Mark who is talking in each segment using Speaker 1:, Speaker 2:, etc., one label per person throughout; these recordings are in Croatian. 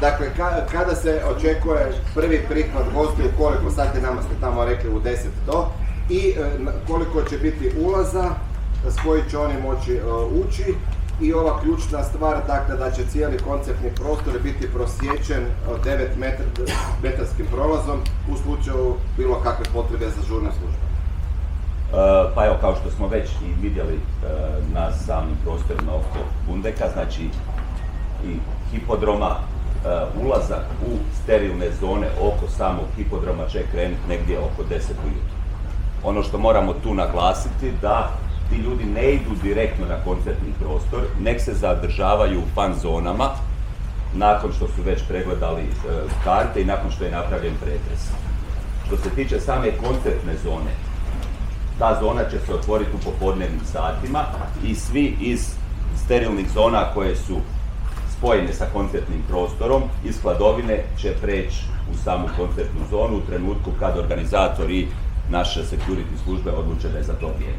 Speaker 1: Dakle, kada se očekuje prvi prihvat gostiju, koliko sati nama ste tamo rekli u 10 do, i koliko će biti ulaza s koji će oni moći ući, i ova ključna stvar, dakle, da će cijeli koncertni prostor biti prosječen 9 metarskim prolazom u slučaju bilo kakve potrebe za žurne službe.
Speaker 2: Pa evo, kao što smo već i vidjeli na samim prostorima oko Bundeka, znači i hipodroma, ulazak u sterilne zone oko samog hipodroma će krenuti negdje oko 10 ujutro. Ono što moramo tu naglasiti da ti ljudi ne idu direktno na koncertni prostor, nek se zadržavaju u fan zonama nakon što su već pregledali karte i nakon što je napravljen pretres. Što se tiče same koncertne zone, ta zona će se otvoriti u popodnevnim satima i svi iz sterilnih zona koje su spojene sa koncertnim prostorom iz hladovine će preći u samu koncertnu zonu u trenutku kad organizator i naše security službe odluče da je za to vrijeme.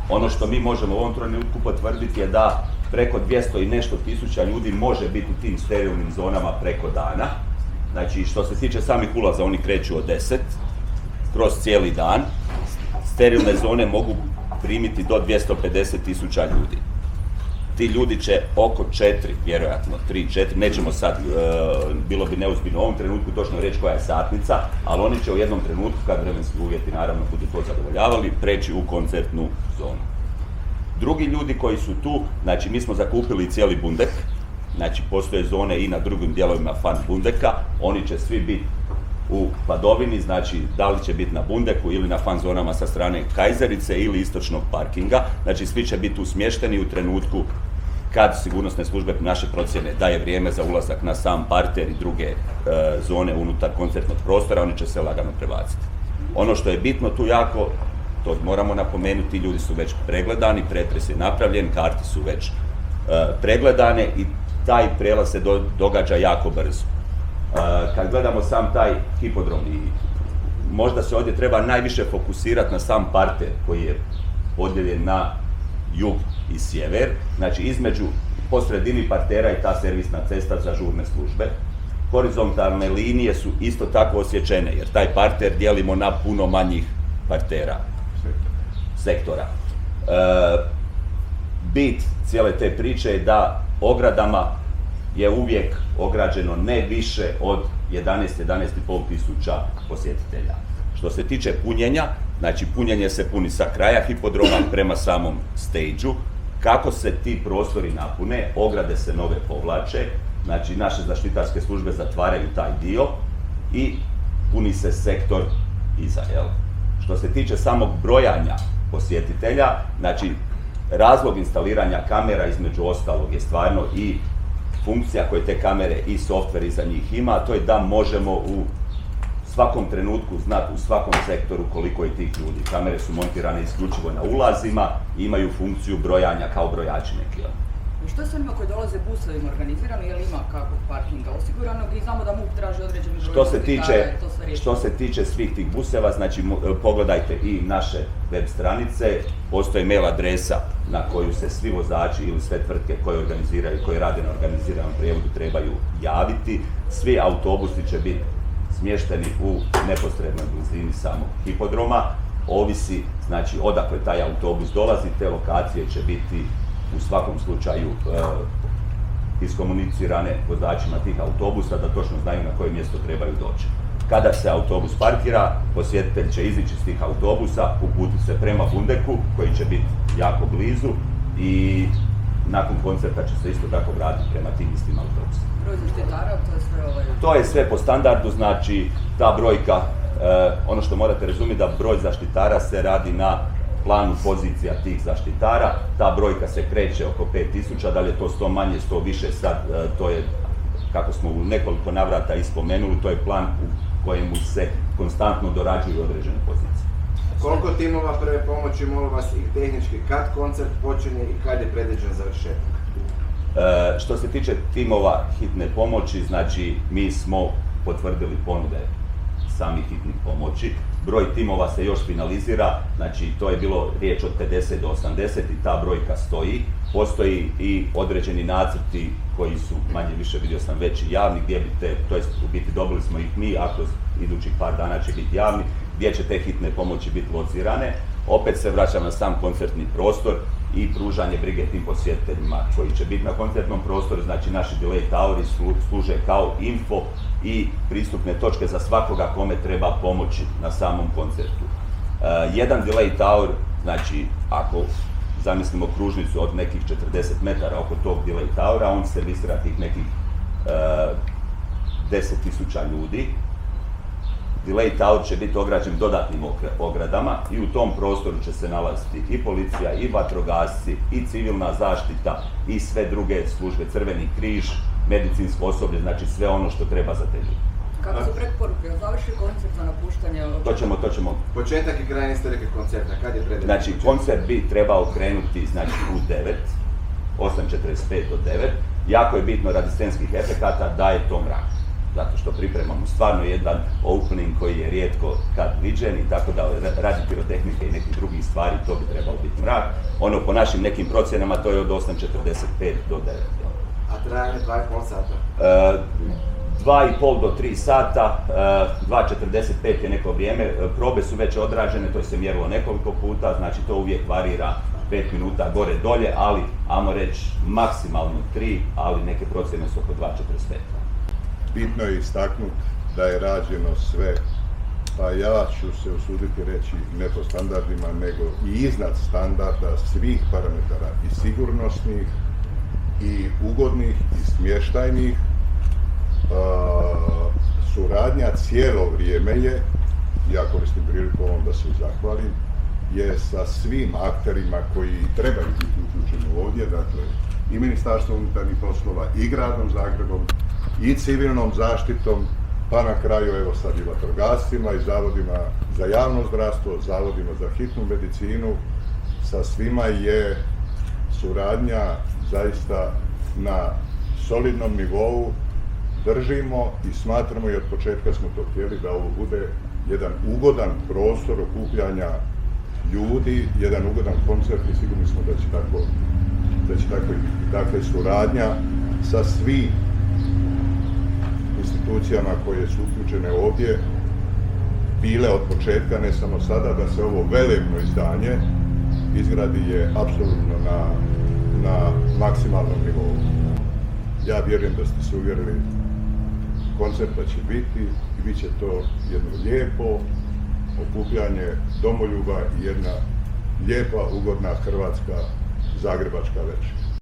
Speaker 2: Ono što mi možemo u ovom trenutku potvrditi je da preko 200 i nešto tisuća ljudi može biti u tim sterilnim zonama preko dana. Znači, što se tiče samih ulaza, oni kreću od 10 kroz cijeli dan. Sterilne zone mogu primiti do 250 tisuća ljudi. Ti ljudi će oko 4, vjerojatno 3-4, nećemo sad, bilo bi neozbiljno u ovom trenutku točno reći koja je satnica, ali oni će u jednom trenutku, kad vremenski uvjeti naravno budu to zadovoljavali, preći u koncertnu zonu. Drugi ljudi koji su tu, znači mi smo zakupili cijeli Bundek, znači postoje zone i na drugim dijelovima fan Bundeka, oni će svi biti u hladovini, znači da li će biti na Bundeku ili na fan zonama sa strane Kajzerice ili istočnog parkinga, znači svi će biti usmješteni u trenutku kad sigurnosne službe naše procjene da je vrijeme za ulazak na sam parter i druge zone unutar koncertnog prostora, oni će se lagano prebaciti. Ono što je bitno tu jako, to moramo napomenuti, ljudi su već pregledani, pretres je napravljen, karte su već pregledane i taj prijelaz se događa jako brzo. Kad gledamo sam taj hipodrom, i možda se ovdje treba najviše fokusirati na sam parter koji je podijeljen na jug i sjever, znači između po sredini partera i ta servisna cesta za žurne službe. Horizontalne linije su isto tako osjećene jer taj parter dijelimo na puno manjih partera, sektora. Bit cijele te priče je da ogradama je uvijek ograđeno ne više od 11-11,5 tisuća posjetitelja. Što se tiče punjenja, znači punjenje se puni sa kraja hipodroma prema samom stage-u. Kako se ti prostori napune, ograde se nove povlače, znači naše zaštitarske službe zatvaraju taj dio i puni se sektor iza, jel? Što se tiče samog brojanja posjetitelja, znači razlog instaliranja kamera između ostalog je stvarno i funkcija koje te kamere i softver iza njih ima, a to je da možemo u svakom trenutku znati u svakom sektoru koliko je tih ljudi. Kamere su montirane isključivo na ulazima i imaju funkciju brojanja kao brojači neki.
Speaker 3: I što s onima koji dolaze busovima organizirano, je li ima kakvog parkinga osiguranog i znamo da MUP traži određeni broj zaštitara i to sve riješi?
Speaker 2: Što se tiče svih tih buseva, znači pogledajte i naše web stranice, postoji mail adresa na koju se svi vozači ili sve tvrtke koje organiziraju, koje rade na organiziranom prijevozu trebaju javiti. Svi autobusi će biti smješteni u neposrednoj blizini samog hipodroma. Ovisi, znači, odakle taj autobus dolazi, te lokacije će biti u svakom slučaju iskomunicirane vozačima tih autobusa da točno znaju na koje mjesto trebaju doći. Kada se autobus parkira, posjetitelj će izići iz tih autobusa, uputiti se prema Bundeku koji će biti jako blizu i nakon koncerta će se isto tako vratiti prema tim istim autobusima.
Speaker 3: Broj zaštitara, to je sve
Speaker 2: To je sve po standardu, znači ta brojka, ono što morate razumjeti da broj zaštitara se radi na planu pozicija tih zaštitara, ta brojka se kreće oko 5000, da li je to 100 manje, 100 više, sad to je, kako smo u nekoliko navrata ispomenuli, to je plan u kojemu se konstantno dorađuju određene pozicije.
Speaker 1: Koliko timova prve pomoći, molim vas, i tehnički, kad koncert počinje i kad je predviđen završetak?
Speaker 2: Što se tiče timova hitne pomoći, znači mi smo potvrdili ponude samih hitnih pomoći. Broj timova se još finalizira, znači to je bilo riječ od 50 do 80 i ta brojka stoji. Postoji i određeni nacrti koji su manje više, vidio sam, veći javni, gdje bi to jest u biti dobili smo ih mi, a kroz idućih par dana će biti javni, gdje će te hitne pomoći biti locirane. Opet se vraćam na sam koncertni prostor i pružanje brige tim posjetiteljima koji će biti na koncertnom prostoru. Znači naši delay toweri služe kao info i pristupne točke za svakoga kome treba pomoći na samom koncertu. Jedan delay tower, znači ako zamislimo kružnicu od nekih 40 metara oko tog delay towera, on servisira tih nekih 10.000 ljudi. Delay tower će biti ograđen dodatnim ogradama i u tom prostoru će se nalaziti i policija, i vatrogasci, i civilna zaštita, i sve druge službe, Crveni križ, medicinsko osoblje, znači sve ono što treba za te ljudi.
Speaker 3: Kako su preporuke? Završi koncert za napuštanje?
Speaker 2: To ćemo.
Speaker 1: Početak i kraj niste rekli koncerta, kad je predviđen?
Speaker 2: Znači, koncert bi trebao krenuti u 9, 8:45 do 9. Jako je bitno radi scenskih efekata da je to mrak. Zato što pripremamo stvarno jedan opening koji je rijetko kad viđen i tako da radi pirotehnike i nekih drugih stvari, to bi trebalo biti mrak. Ono po našim nekim procjenama to je od 8:45 do 9.
Speaker 1: A trajanje 2,5 sata?
Speaker 2: 2,5 do 3 sata, 2:45 je neko vrijeme, probe su već odrađene, to se mjerilo nekoliko puta, znači to uvijek varira 5 minuta gore dolje, ali ajmo reći maksimalno 3, ali neke procjene su oko 2:45.
Speaker 4: Bitno je istaknuti da je rađeno sve, pa ja ću se usuditi reći ne po standardima, nego i iznad standarda svih parametara, i sigurnosnih, i ugodnih, i smještajnih. Suradnja cijelo vrijeme je, ja koristim priliku ovom da se zahvalim, je sa svim akterima koji trebaju biti uključeni ovdje, dakle i Ministarstvo unutarnjih poslova, i Gradom Zagrebom, i civilnom zaštitom, pa na kraju evo sad i vatrogascima, i zavodima za javno zdravstvo, zavodima za hitnu medicinu. Sa svima je suradnja zaista na solidnom nivou. Držimo i smatramo, i od početka smo to htjeli, da ovo bude jedan ugodan prostor okupljanja ljudi, jedan ugodan koncert, i sigurni smo da će tako i biti. Dakle, suradnja sa svim institucijama koje su uključene ovdje, bile od početka, ne samo sada, da se ovo velebno izdanje izgradi je apsolutno na maksimalnom nivou. Ja vjerujem da ste se uvjerili, koncerta će biti i bit će to jedno lijepo okupljanje domoljuba i jedna lijepa, ugodna hrvatska zagrebačka večer.